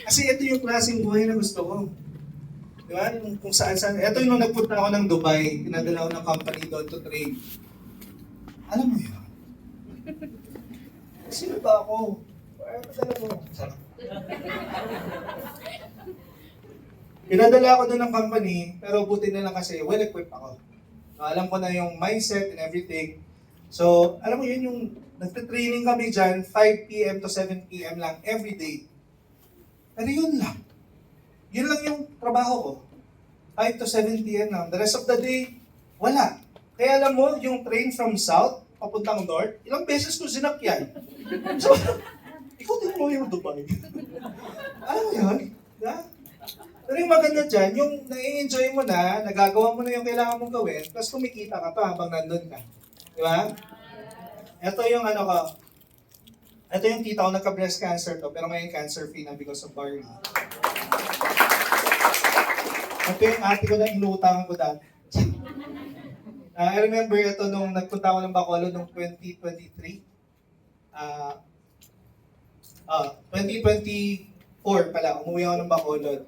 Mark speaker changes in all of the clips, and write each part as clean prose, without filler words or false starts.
Speaker 1: Kasi ito yung klaseng buhay na gusto ko. Di ba? Kung saan-saan. Ito yung nung nagpunta ako ng Dubai, pinadala ko ng company doon to train. Alam mo yun? Sino ba ako? Padala mo. Sarap. Pinadala ako doon ng company, pero buti na lang kasi well-equipped ako. Alam ko na yung mindset and everything. So, alam mo yun yung nagte-training kami dyan, 5 p.m. to 7 p.m. lang every day. Pero yun lang. Yun lang yung trabaho ko. 5 to 7 p.m. lang. The rest of the day, wala. Kaya alam mo, yung train from south, papuntang north, ilang beses ko sinakyan. So, ikaw din mo yung Dubai. Alam mo yun? Yeah? Pero yung maganda dyan, yung nai-enjoy mo na, nagagawa mo na yung kailangan mong gawin, tapos kumikita ka pa habang nandun ka. Di ba? Ito yung ano ko, ito yung tita ko, nagka-breast cancer to, pero ngayon cancer-free na because of barley. Ito yung ate ko na inuutangan ko dati. I remember ito nung nagpunta ako ng Bacolod noong 2023. 2024 pala, umuwi ako ng Bacolod.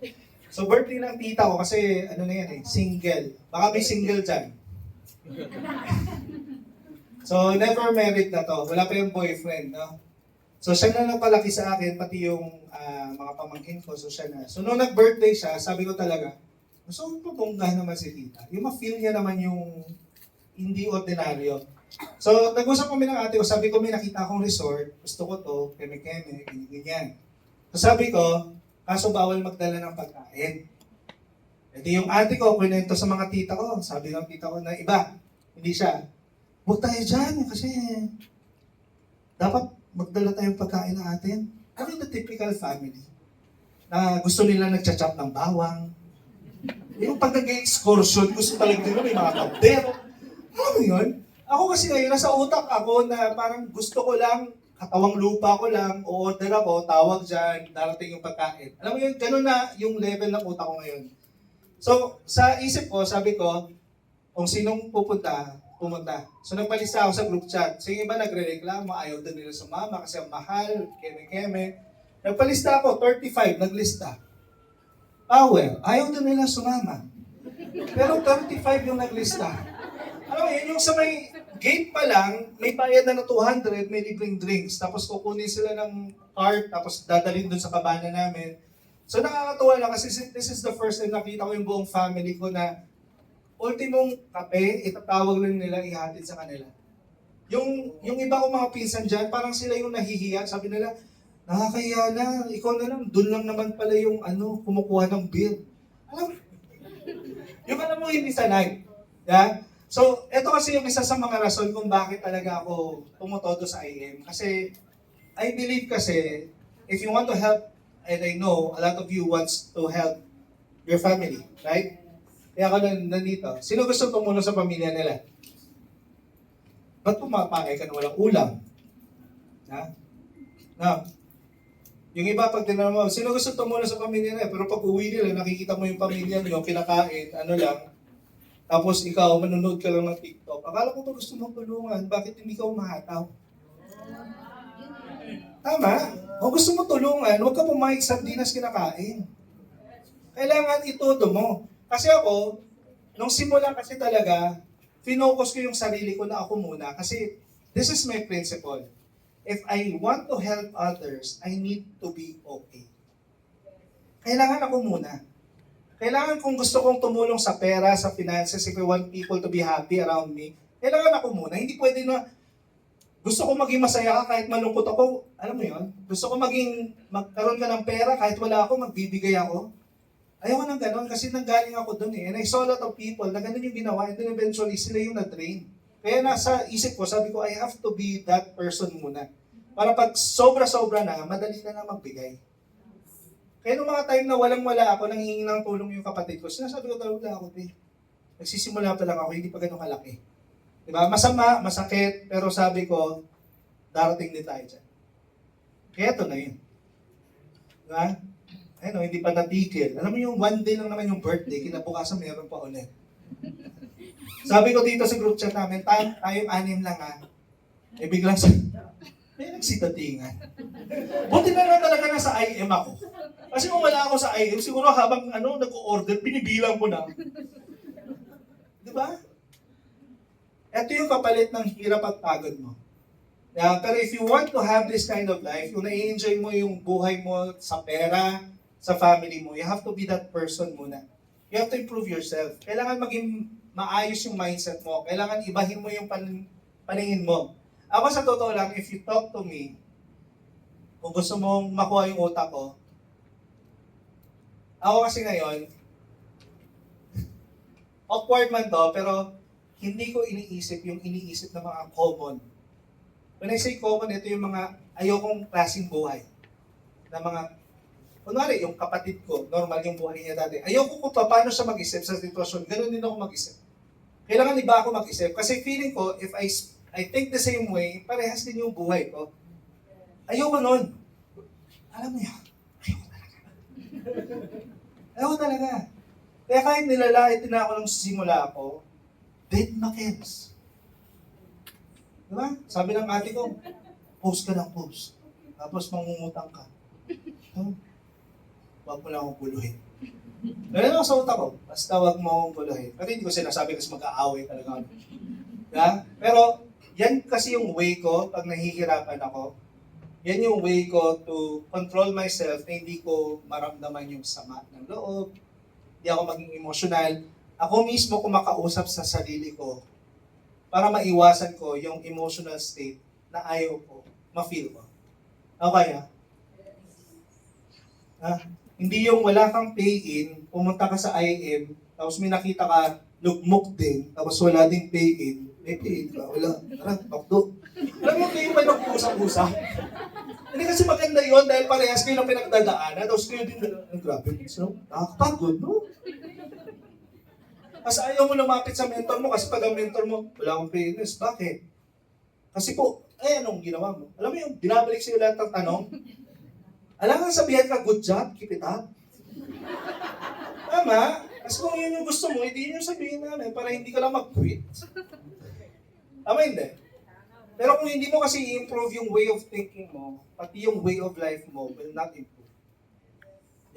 Speaker 1: So birthday ng tita ko kasi ano na yan eh, single. Baka may single dyan. So never married na to, wala pa yung boyfriend, no? So siya na nagpalaki sa akin, pati yung mga pamangkin ko, so siya na. So nung nag-birthday siya, sabi ko talaga, gusto ko pabongga naman si tita. Yung ma-feel niya naman yung hindi ordinaryo. So nag-usap kami ng ate ko, sabi ko may nakita akong resort, gusto ko to, keme-keme, ganyan. So sabi ko, kaso bawal magdala ng pagkain. E di yung ate ko, kwento sa mga tita ko, sabi ng tita ko na iba, hindi siya. Huwag tayo dyan kasi dapat magdala tayong pagkain na atin. Kami the typical family na gusto nila nagcha-chop ng bawang. Yung pag nag-excursion, gusto talaga nila may mga kabdero. Alam mo yun? Ako kasi ngayon, nasa utak ako na parang gusto ko lang, katawang lupa ko lang, o-order ako, tawag dyan, darating yung pagkain. Alam mo yun, ganun na yung level ng utak ko ngayon. So, sa isip ko, sabi ko, kung sinong pumunta. So, nagpalista ako sa group chat. So, yung iba nagre-reklamo, ayaw din nila sumama kasi ang mahal, keme-keme. Nagpalista ako, 35, naglista. Well, ayaw din nila sumama. Pero 35 yung naglista. Alam mo yun, yung sa may gate pa lang, may bayad na 200, may libreng drinks. Tapos kukunin sila ng cart, tapos dadalhin dun sa kabana namin. So nakakatuwa lang kasi this is the first time nakita ko yung buong family ko na ultimong kape, itatawag lang nila, ihatid sa kanila. Yung iba ko mga pinsan dyan, parang sila yung nahihiya. Sabi nila, nakakahiya na, ikaw na lang, dun lang naman pala yung kumukuha ng bill. Alam mo, hindi sanay. Yeah? So, ito kasi yung isa sa mga rason kung bakit talaga ako tumutodo sa IM. Kasi, I believe kasi, if you want to help, and I know a lot of you wants to help your family, right? Kaya ako nandito. Sino gusto tumulong sa pamilya nila? Ba't pumapangay ka na walang ulam? Ha? No. Yung iba pag tinanong mo, sino gusto tumulong sa pamilya nila? Pero pag uwi nila, nakikita mo yung pamilya nyo, kinakain, lang, tapos ikaw, manonood ka lang ng TikTok. Akala ko ba gusto mong tulungan? Bakit hindi ka umahataw? Tama? O gusto mo tulungan, huwag ka pumayag sa dinas kinakain. Kailangan ituto mo. Kasi ako, nung simula kasi talaga, finocus ko yung sarili ko na ako muna. Kasi this is my principle. If I want to help others, I need to be okay. Kailangan ako muna. Kailangan kung gusto kong tumulong sa pera, sa finances, if I want people to be happy around me, kailangan ako muna. Hindi pwede na, gusto ko maging masaya ka kahit malungkot ako. Alam mo yun? Gusto ko magkaroon ka ng pera kahit wala ako, magbibigay ako. Ayaw nang ganon kasi nanggaling ako dun eh. And I saw a lot of people na ganon yung ginawa and then eventually sila yung na-drain. Kaya nasa isip ko, sabi ko, I have to be that person muna. Para pag sobra-sobra na, madali na lang magbigay. Kaya nung mga time na walang-wala ako, nanghihingi ng tulong yung kapatid ko, sinasabi ko talaga ako, nagsisimula pa lang ako, hindi pa ganun kalaki. Diba? Masama, masakit, pero sabi ko, darating din tayo dyan. Kaya ito na yun. Diba? Hindi pa natigil. Alam mo yung one day lang naman yung birthday, kinabukasan mayroon pa ulit. Sabi ko dito sa group chat namin, tayong 6 lang ha. Biglang may nagsidatingan. Buti na lang talaga nasa IM ako. Kasi kung wala ako sa IM, siguro habang nag-order, binibilang ko na. Di ba? Ito yung kapalit ng hirap at pagod mo. Yeah, pero if you want to have this kind of life, kung na-enjoy mo yung buhay mo sa pera, sa family mo, you have to be that person muna. You have to improve yourself. Kailangan maging maayos yung mindset mo. Kailangan ibahin mo yung paningin mo. Ako sa totoo lang, if you talk to me, kung gusto mong makuha yung utak ko, ako kasi ngayon, awkward man to, pero hindi ko iniisip yung iniisip ng mga common. When I say common, ito yung mga ayokong klaseng buhay. Na mga, kunwari, yung kapatid ko, normal yung buhay niya dati. Ayoko kung paano siya mag-isip sa sitwasyon, ganun din ako mag-isip. Kailangan iba ako mag-isip. Kasi feeling ko, if I think the same way, parehas din yung buhay ko. Ayoko nun. Alam mo yan, ayoko talaga. Ayoko talaga. Kaya kahit nilalait din ako nung simula ako, dead makens. Diba? Sabi ng ate ko, post ka ng post. Tapos mangungutang ka. Huwag mo lang akong guluhin. Ganun ang sa utak ko. Basta huwag mo akong guluhin. Pero hindi ko sinasabi kasi mag-aaway talaga. Diba? Pero yan kasi yung way ko pag nahihirapan ako. Yan yung way ko to control myself na hindi ko maramdaman yung sama ng loob. Hindi ako maging emotional. Ako mismo kumakausap sa sarili ko para maiwasan ko yung emotional state na ayaw ko, ma-feel ko. Okay hindi yung wala kang pay-in, pumunta ka sa IM, tapos may nakita ka, lugmok din, tapos wala ding pay-in, may pay-in ka, wala, tara, pakdo. Alam mo kayo ba nag-usap-usap? Hindi kasi maganda yun dahil parehas kayo ng pinagdadaanan, tapos kayo din, grabe, so, nakakapagod, no? Kasi ayaw mo lumapit sa mentor mo kasi pag ang mentor mo, wala akong fairness. Bakit? Kasi po, anong ginawa mo? Alam mo yung binabalik sa'yo lahat ng tanong? Alam nga sabihan ka, good job, keep it up. Tama? Kasi kung yun yung gusto mo, hindi yun yung sabihin namin para hindi ka lang mag-quit. Tama hindi? Pero kung hindi mo kasi i-improve yung way of thinking mo, pati yung way of life mo will not improve.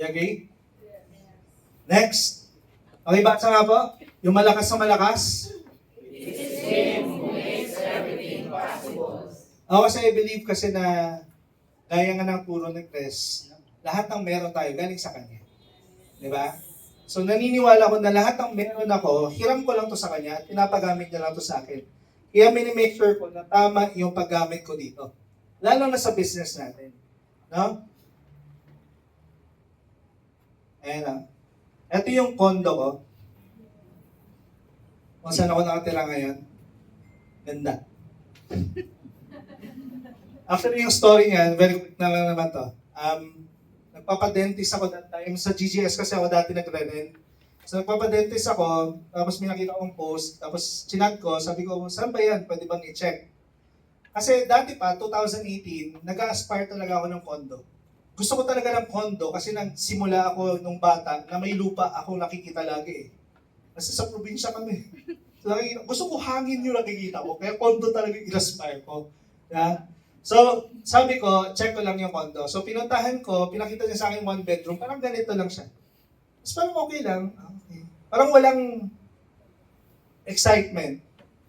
Speaker 1: You agree? Next. Okay, basa nga po? Yung malakas sa malakas?
Speaker 2: It's Him who makes everything possible.
Speaker 1: Ako kasi I believe kasi na gaya nga ng turo ni Chris, lahat ng meron tayo galing sa Kanya. Di ba? So naniniwala ko na lahat ng meron ako, hiram ko lang to sa Kanya at pinapagamit niya lang to sa akin. Kaya minimake sure ko na tama yung paggamit ko dito. Lalo na sa business natin. No? Ayan na. Ito yung condo ko. Kung saan ako nakatira ngayon. Ganda. Actually, yung story niya, very quick na lang naman to. Nagpapadentist ako that time. Sa GGS kasi ako dati nagre-rent. So nagpapadentist ako, tapos may nakita akong post, tapos chinag ko, sabi ko, saan ba yan? Pwede bang i-check? Kasi dati pa, 2018, nag-aspire talaga ako ng condo. Gusto ko talaga ng condo kasi nagsimula ako nung bata na may lupa ako nakikita lagi eh. Kasi sa probinsya kami. So, gusto ko hangin yung nakikita ko, kaya condo talaga yung in-aspire ko. Yeah? So, sabi ko, check ko lang yung condo. So, pinuntahan ko, pinakita niya sa akin 1 bedroom, parang ganito lang siya. Tapos parang okay lang. Okay. Parang walang excitement.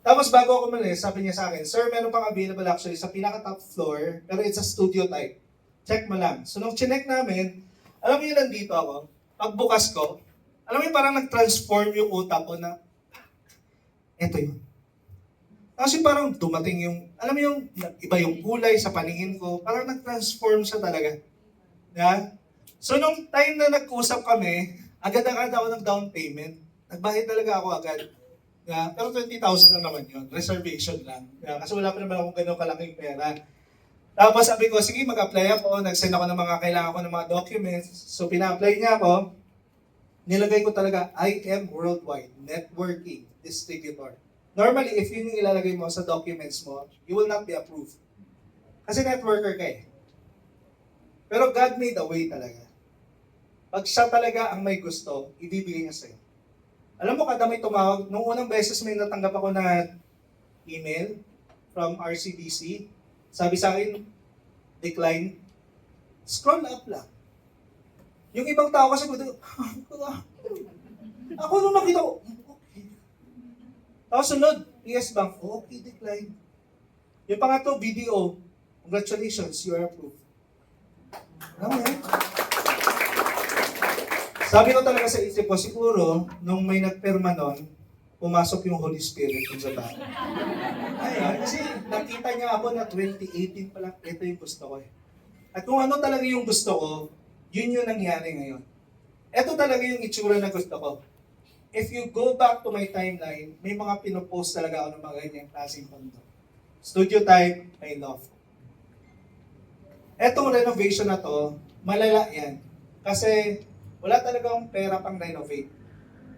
Speaker 1: Tapos bago ako malis, sabi niya sa akin, Sir, meron pang available actually sa pinaka-top floor, pero it's a studio type. Check mo lang. So, nung chinek namin, alam mo yun, nandito ako, pagbukas ko, alam mo yun, parang nag-transform yung utak ko na, eto yun. Kasi parang dumating yung, alam mo yung, iba yung kulay sa paningin ko, parang nag-transform siya talaga. Yeah? So, nung time na nag-usap kami, agad-agad ako ng down payment. Nagbayad talaga ako agad. Yeah? Pero 20,000 lang naman yun. Reservation lang. Yeah? Kasi wala pa naman akong ganun kalaking pera. Tapos sabi ko, sige, mag-apply ako. Nag-send ako ng mga kailangan ko ng mga documents. So, pina-apply niya ako. Nilagay ko talaga, I am worldwide networking distributor. Normally, if yun yung ilalagay mo sa documents mo, you will not be approved. Kasi networker ka eh. Pero God made a way talaga. Pag siya talaga ang may gusto, ibibigay niya sa'yo. Alam mo, kada may tumawag, nung unang beses may natanggap ako na email from RCBC, Sabi sa akin, decline. Scroll up lang. Yung ibang tao kasi, ako nung nakita ko, okay. Tapos sunod, yes bank, okay, decline. Yung pangatlo, BDO, congratulations, you are approved. Alam mo yan? Sabi ko talaga sa isip ko, siguro, nung may nagperma nun, pumasok yung Holy Spirit dun sa bahay. Ayun, kasi nakita niya ako na 2018 pa lang, ito yung gusto ko eh. At kung ano talaga yung gusto ko, yun yung nangyari ngayon. Ito talaga yung itsura na gusto ko. If you go back to my timeline, may mga pinopost talaga ako ng mga ganyang klaseng kondo. Studio type, I love. Etong renovation na to, malala yan. Kasi wala talagang pera pang renovate.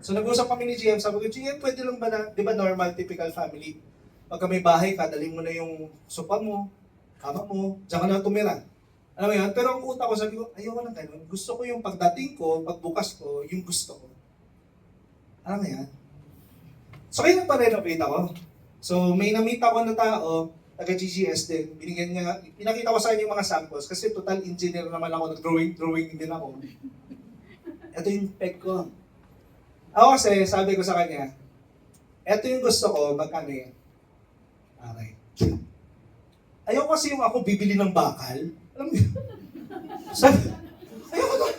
Speaker 1: So nag-usap kami ni GM, sabi ko, GM, pwede lang ba na, di ba normal, typical family? Pagka may bahay ka, dalhin mo na yung sopa mo, kama mo, diyan ka na tumira. Alam mo yan? Pero ang utak ko, sabi ko, ayoko lang ganun. Gusto ko yung pagdating ko, pagbukas ko, yung gusto ko. Alam mo yan? So kaya nagpa-renovate ako. So may na-meet ako na tao, taga-GGS din. Binigyan niya, pinakita ko sa kanya yung mga samples kasi total engineer naman ako, nag-drawing din ako. Ito yung peg ko. Ako kasi, sabi ko sa kanya, ito yung gusto ko, magkano yan? Aray. Ayoko kasi yung ako bibili ng bakal. Alam mo yun? Sabi, ayoko doon.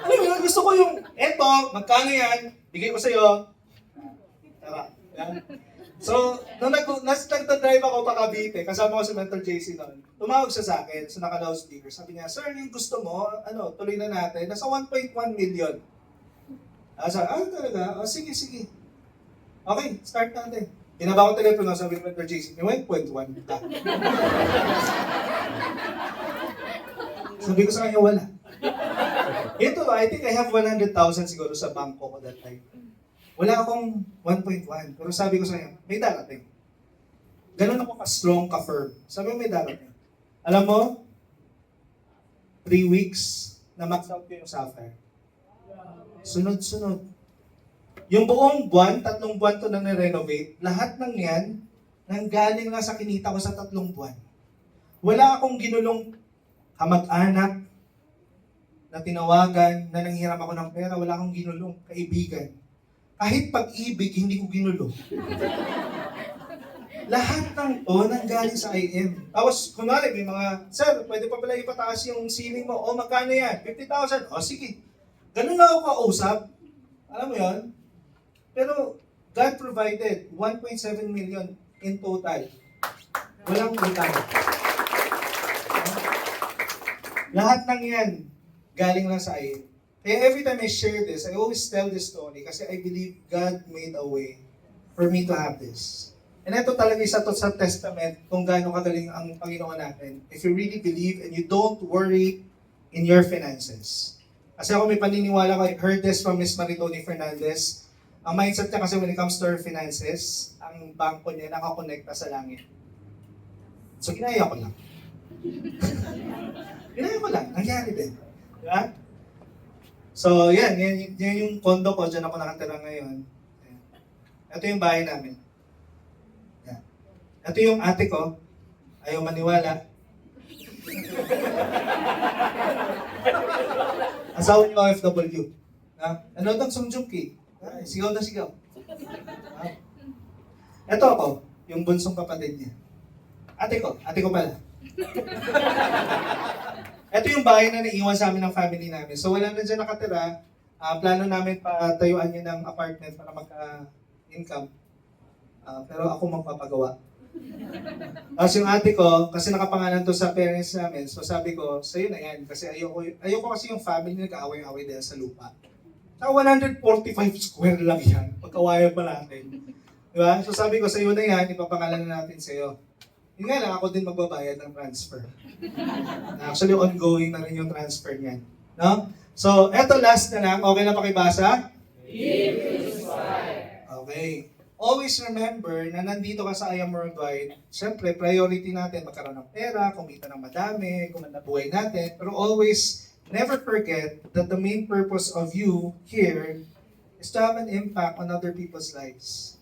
Speaker 1: Alam mo yun, gusto ko yung, eto, magkano yan? Bigay ko sa'yo. Tara. Yan. So, nung nagta-drive ako pa Cavite, kasama ko si Mentor JC noon, tumawag siya sa akin, so naka-loudspeaker. Sabi niya, sir, yung gusto mo, tuloy na natin, nasa 1.1 million. Sabi, talaga? Sige. Okay, start natin. Binaba ko telepono, sabi ni Mentor JC, may 1.1 ka. Sabi ko sa kanya, wala. Ito, I think I have 100,000 siguro sa bangko ko that time. Wala akong 1.1. Pero sabi ko sa kanya, may darating. Ganun ako ka-strong, ka-firm. Sabi ko, may darating. Alam mo, 3 weeks na max out ko yung Sapphire. Sunod-sunod. Yung buong buwan, 3 buwan to na nirenovate, lahat ng yan, nanggaling na sa kinita ko sa 3 buwan. Wala akong ginulong kamag-anak na tinawagan, na nanghiram ako ng pera, wala akong ginulong kaibigan. Kahit pag-ibig, hindi ko ginulo. Lahat ng to nanggaling sa IM. Tapos, kunwari, may mga, sir, pwede pa pala ipataas yung ceiling mo. O, magkano yan? 50,000. O, sige. Ganun lang ako kausap. Alam mo yon? Pero, God provided 1.7 million in total. Walang utang. Lahat ng yan, galing lang sa IM. Kaya every time I share this, I always tell this story kasi I believe God made a way for me to have this. And ito talaga isa to sa testament kung gaano kagaling ang Panginoon natin. If you really believe and you don't worry in your finances. Kasi ako may paniniwala ko, I heard this from Miss Maritoni Fernandez. Ang mindset niya kasi when it comes to her finances, ang bangko niya nakakonekta sa langit. So ginaya ko lang. Ginaya ko lang. Nangyari din. Diba? So, yan yung condo ko, dyan ako nakatira ngayon. Ito yung bahay namin. Yan. Ito yung ate ko, ayaw maniwala. Asawa niyo OFW. Ano itong Sumjungki? Sigaw na sigaw. Ito ako, yung bunsong kapatid niya. Ate ko pala. Ito yung bahay na naiwan sa amin ng family namin. So wala na dyan nakatira. Plano namin patayuan yun ng apartment para magka-income. Pero ako magpapagawa. Tapos yung ate ko, kasi nakapangalan to sa parents namin, so sabi ko, sa'yo na yan. Kasi ayoko kasi yung family nagkaaway-away dahil sa lupa. Sa 145 square lang yan. Pagkawayan pa natin. Diba? So sabi ko, sa'yo na yan, ipapangalan na natin sa'yo. Yun nga lang, ako din magbabayad ng transfer. Actually, ongoing na rin yung transfer niyan. No? So, eto last na lang. Okay na pakibasa? Okay. Always remember na nandito ka sa I Am Worldwide. Siyempre, priority natin magkaroon ng pera, kumita ng madami, kumanda buhay natin. Pero always, never forget that the main purpose of you here is to have an impact on other people's lives.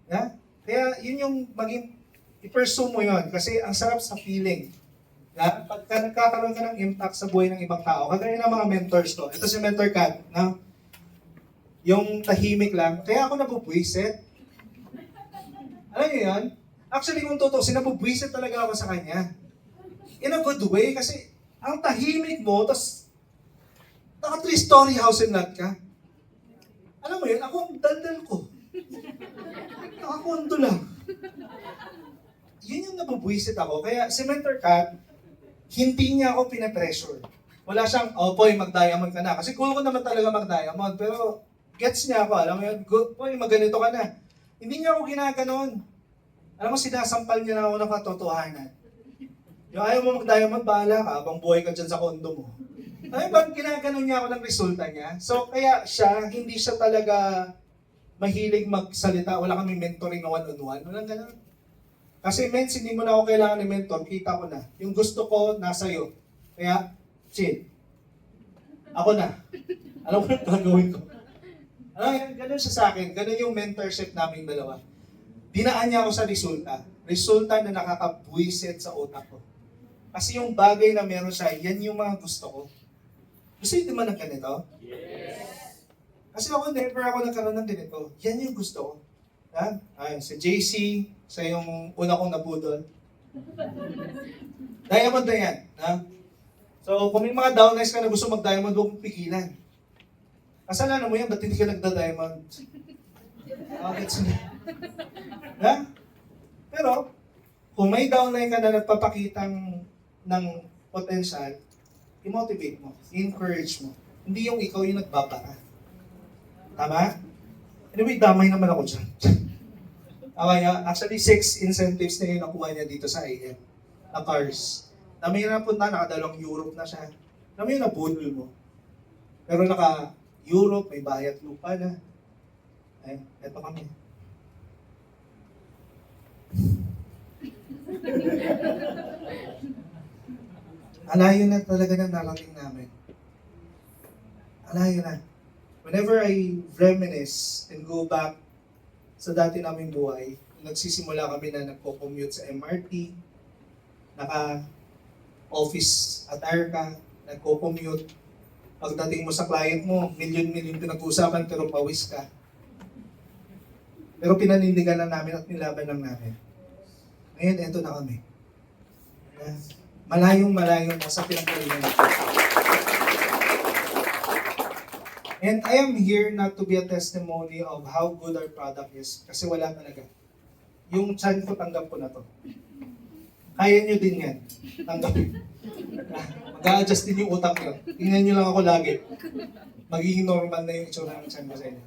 Speaker 1: Yeah? Kaya yun yung maging i-pursue mo yon kasi ang sarap sa feeling. Na pagka nagkakaroon ka ng impact sa buhay ng ibang tao, kagaya ng mga mentors ko. Ito si Mentor Kat, no? Yung tahimik lang, kaya ako nabubwisit. Alam niyo yun? Actually, kung totoo, sinabubwisit talaga ako sa kanya. In a good way, kasi ang tahimik mo, tapos naka 3-story house and lot ka. Alam mo yun, ako ang daldal ko. Nakakondo lang. Yun yung nabubwisit ako. Kaya si Mentor Kat, hindi niya ako pinapressure. Wala siyang, oh boy, mag-diamond ka na. Kasi cool ko naman talaga mag-diamond. Pero gets niya ako, alam mo yun, boy, mag-ganito ka na. Hindi niya ako ginaganon. Alam mo, sinasampal niya na ako ng katotohanan. Yung ayaw mo mag-diamond, bahala ka, habang buhay ka dyan sa kondo mo. Ay, bakit ginaganon niya ako ng resulta niya? So, kaya siya, hindi siya talaga mahilig magsalita. Wala kami mentoring na one-on-one. Walang ganun. Kasi mens, hindi mo na ako kailangan ni mentor, kita ko na. Yung gusto ko, nasa iyo. Kaya, chill. Ako na. Alam mo na gagawin ko. Ganun siya sa akin. Ganun yung mentorship namin dalawa. Dinaan niya ako sa resulta. Resulta na nakakabwisit sa utak ko. Kasi yung bagay na meron siya, yan yung mga gusto ko. Gusto niyo naman ng ganito? Yes! Kasi ako, never ako nagkaroon ng ganito. Yan yung gusto ko. Ha? Ay, si JC, sa yung una kong nabudol. Diamond na yan. Ha? So, kung may mga downlines ka na gusto mag-diamond, huwag mong pigilan. Kasalanan mo yan, ba't hindi ka nagda-diamond? Gets mo? Ha? Pero, kung may downline ka na nagpapakitang ng potential, i-motivate mo, i-encourage mo. Hindi yung ikaw yung nagbabara. Tama? Anyway, damay naman ako dyan. Okay, actually, 6 incentives na yung nakuha niya dito sa IM na cars. Dami na napunta, nakadalawang Europe na siya. Dami yung nabudol mo. Pero naka-Europe, may bayat lupa na. Ay, eto kami. Alayo na talaga ng narating namin. Alayo na. Whenever I reminisce and go back sa dati naming buhay, nagsisimula kami na nagko-commute sa MRT, naka-office attire ka, nagko-commute. Pagdating mo sa client mo, milyon-milyon pinag-uusapan pero pawis ka. Pero pinanindigan lang namin at nilaban lang namin. Ngayon, eto na kami. Malayong-malayo na sa pinagkalingan natin. And I am here not to be a testimony of how good our product is. Kasi wala talaga. Yung chan ko, tanggap ko na to. Kaya nyo din yan. Tanggapin. Mag-a-adjust din yung utak nyo. Tingnan nyo lang ako lagi. Magiging normal na yung itsura ng chan ko sa inyo.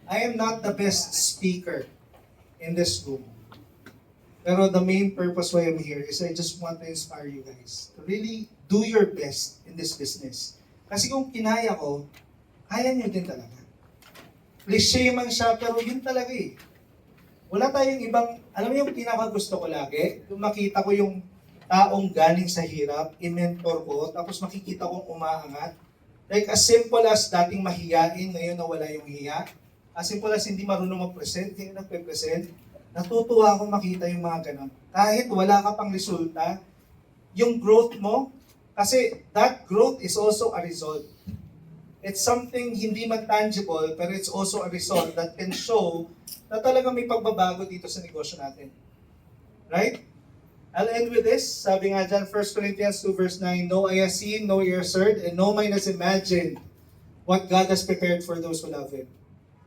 Speaker 1: I am not the best speaker in this room. Pero the main purpose why I'm here is I just want to inspire you guys to really do your best in this business. Kasi kung kinaya ko, kaya nyo din talaga. Cliché man siya, pero yun talaga eh. Wala tayong ibang, alam mo yung pinakagusto ko lagi? Yung makita ko yung taong galing sa hirap, i-mentor ko, tapos makikita kong umaangat. Like as simple as dating mahiyain, ngayon nawala yung hiya. As simple as hindi marunong mag-present, hindi nagpe-present. Natutuwa akong makita yung mga ganun. Kahit wala ka pang resulta, yung growth mo, kasi that growth is also a result. It's something hindi man tangible, pero it's also a result that can show na talaga may pagbabago dito sa negosyo natin. Right? I'll end with this. Sabi nga dyan, 1 Corinthians 2 verse 9, no eye has seen, no ear has heard, and no mind has imagined what God has prepared for those who love Him.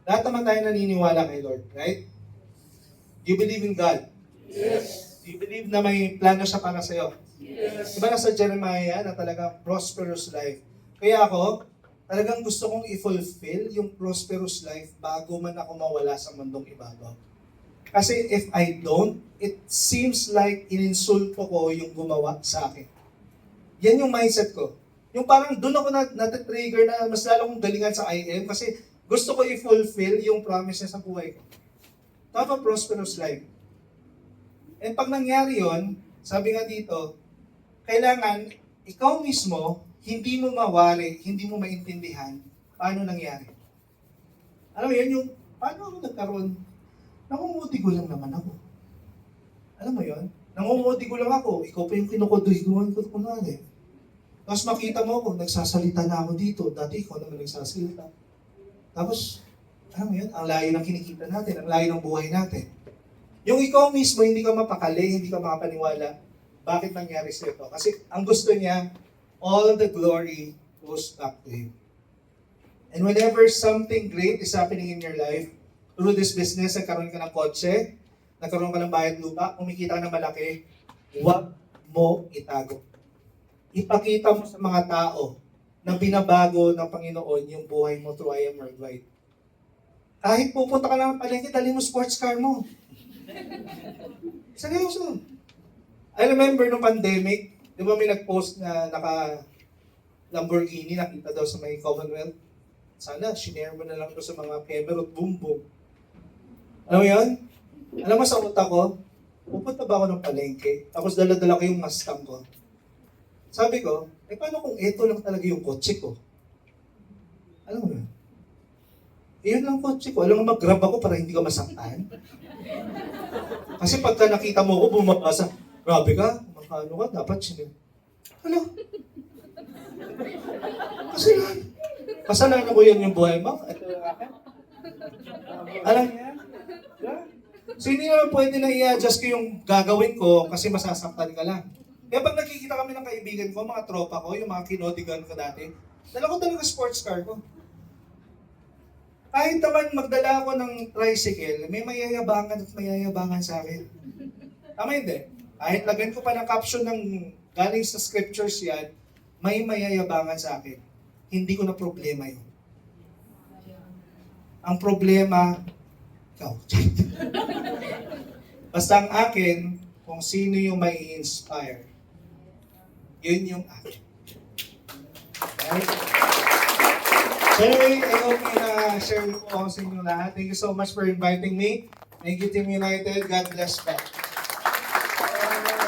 Speaker 1: Lahat naman tayo naniniwala kay Lord, right? Do you believe in God?
Speaker 2: Yes.
Speaker 1: Do you believe na may plano siya para sa'yo?
Speaker 2: Yes.
Speaker 1: Diba nasa Jeremiah na talagang prosperous life? Kaya ako, talagang gusto kong i-fulfill yung prosperous life bago man ako mawala sa mundong ibabaw. Kasi if I don't, it seems like ininsulto ko yung gumawa sa akin. Yan yung mindset ko. Yung parang doon ako natitrigger na mas lalo kong galingan sa IM kasi gusto ko i-fulfill yung promise niya sa buhay ko. To have a prosperous life. And pag nangyari yon, sabi nga dito, kailangan ikaw mismo, hindi mo mawari, hindi mo maintindihan paano nangyari. Alam mo yun, yung paano ako nagkaroon? Namumuti ko lang naman ako. Alam mo yon? Nangungudi ko lang ako, ikaw pa yung kinukuduy-guan ko kunwari. Tapos makita mo ako, nagsasalita na ako dito, dati ikaw naman nagsasalita. Tapos, alam mo yun, ang layo ng kinikita natin, ang layo ng buhay natin. Yung ikaw mismo, hindi ka mapakali, hindi ka makapaniwala, bakit nangyari sa ito? Kasi ang gusto niya, all the glory goes back to Him. And whenever something great is happening in your life, through this business, nagkaroon ka ng kotse, nagkaroon ka ng bayad lupa, kumikita ka ng malaki, huwag mo itago. Ipakita mo sa mga tao na binabago ng Panginoon yung buhay mo through I Am Worldwide. Kahit pupunta ka lang ng palengke, dali mo sports car mo. Seryoso. I remember nung pandemic, di ba may nag-post na naka Lamborghini, nakita daw sa may Commonwealth. Sana, shinare mo na lang ito sa mga Pemer at Boom Boom. Alam mo yun? Alam mo sa utak ko, pupunta ba ako ng palengke? Tapos dala-dala ko yung Mustang ko. Sabi ko, paano kung ito lang talaga yung kotse ko? Alam mo yun? Iyon lang kotse ko. Alam mo, mag-grab ako para hindi ka masaktan. Kasi pagka nakita mo ako, bumabasa, grabe ka, makano ka, dapat sinip. Ano? Kasalanan ko yan yung buhay mo. Ito yung akin. Alam niya? Yeah. So hindi naman pwede na i-adjust ko yung gagawin ko kasi masasaktan ka lang. Kaya pag nakikita kami ng kaibigan ko, mga tropa ko, yung mga kinodigan ko dati, dala ko talaga sports car ko. Kahit naman magdala ako ng tricycle, may mayayabangan at mayayabangan sa akin. Tama hindi? Kahit lagyan ko pa ng caption ng galing sa scriptures yan, may mayayabangan sa akin. Hindi ko na problema yun. Ang problema, ikaw. Basta ang akin, kung sino yung may inspire, yun yung akin. Right? So anyway, I hope na share ko sa inyo lahat. Thank you so much for inviting me. Thank you, Team United. God bless back.